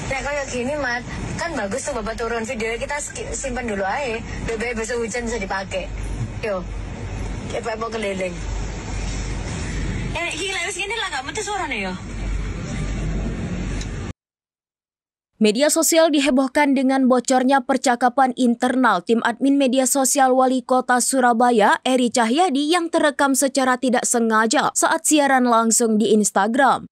Nah kayak gini Mat, kan bagus tuh Bapak turun video kita simpan dulu aja. BB besok hujan bisa dipakai. Yo, kayak mau keliling. Gila wis ini lah gak mesti suaranya ya. Media sosial dihebohkan dengan bocornya percakapan internal tim admin media sosial Wali Kota Surabaya, Eri Cahyadi yang terekam secara tidak sengaja saat siaran langsung di Instagram.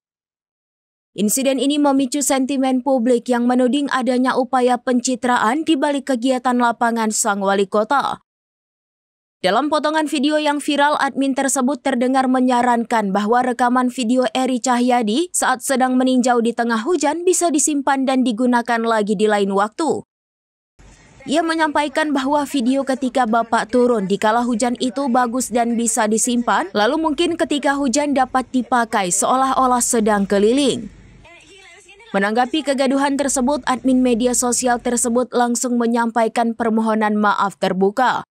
Insiden ini memicu sentimen publik yang menuding adanya upaya pencitraan di balik kegiatan lapangan sang Wali Kota. Dalam potongan video yang viral, admin tersebut terdengar menyarankan bahwa rekaman video Eri Cahyadi saat sedang meninjau di tengah hujan bisa disimpan dan digunakan lagi di lain waktu. Ia menyampaikan bahwa video ketika Bapak turun di kala hujan itu bagus dan bisa disimpan, lalu mungkin ketika hujan dapat dipakai seolah-olah sedang keliling. Menanggapi kegaduhan tersebut, admin media sosial tersebut langsung menyampaikan permohonan maaf terbuka.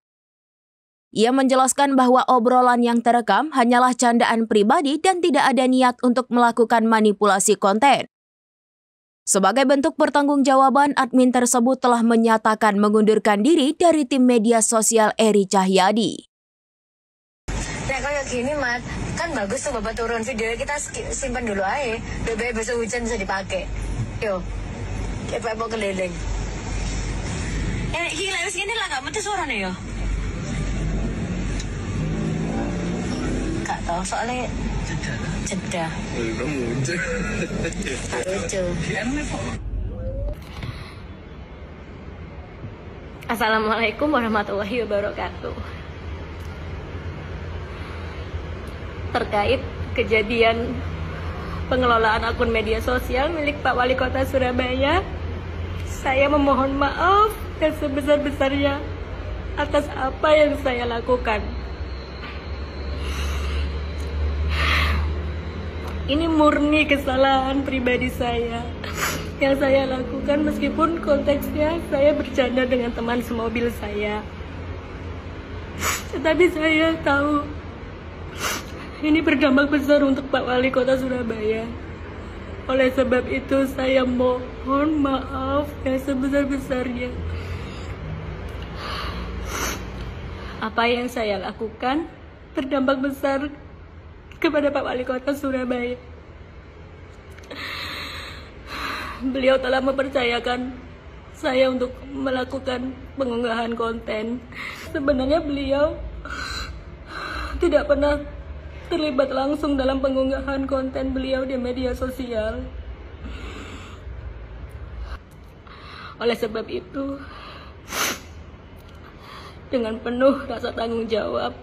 Ia menjelaskan bahwa obrolan yang terekam hanyalah candaan pribadi dan tidak ada niat untuk melakukan manipulasi konten. Sebagai bentuk pertanggungjawaban, admin tersebut telah menyatakan mengundurkan diri dari tim media sosial Eri Cahyadi. Nah kayak gini Mat, kan bagus tuh Bapak turun video kita simpan dulu aja. BB besok hujan bisa dipakai. Yo, kayak mau keliling. Gila wis ini lah gak mesti suaranya ya. Gak tau soalnya jeda. Lucu. Assalamualaikum warahmatullahi wabarakatuh. Terkait kejadian pengelolaan akun media sosial milik Pak Wali Kota Surabaya, saya memohon maaf dan sebesar-besarnya atas apa yang saya lakukan. Ini murni kesalahan pribadi saya yang saya lakukan, meskipun konteksnya saya bercanda dengan teman semobil saya. Tetapi saya tahu ini berdampak besar untuk Pak Wali Kota Surabaya. Oleh sebab itu saya mohon maaf yang sebesar-besarnya. Apa yang saya lakukan berdampak besar kepada Pak Wali Kota Surabaya. Beliau telah mempercayakan saya untuk melakukan pengunggahan konten. Sebenarnya beliau tidak pernah terlibat langsung dalam pengunggahan konten beliau di media sosial. Oleh sebab itu, dengan penuh rasa tanggung jawab,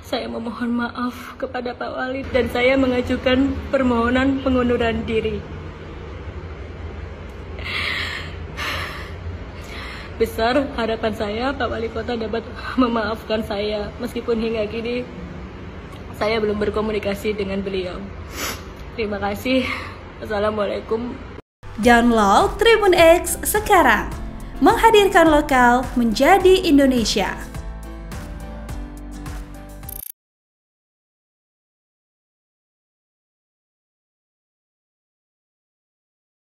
saya memohon maaf kepada Pak Wali dan saya mengajukan permohonan pengunduran diri. Besar harapan saya Pak Wali Kota dapat memaafkan saya, meskipun hingga kini saya belum berkomunikasi dengan beliau. Terima kasih. Assalamualaikum. Download Tribun X sekarang. Menghadirkan lokal menjadi Indonesia.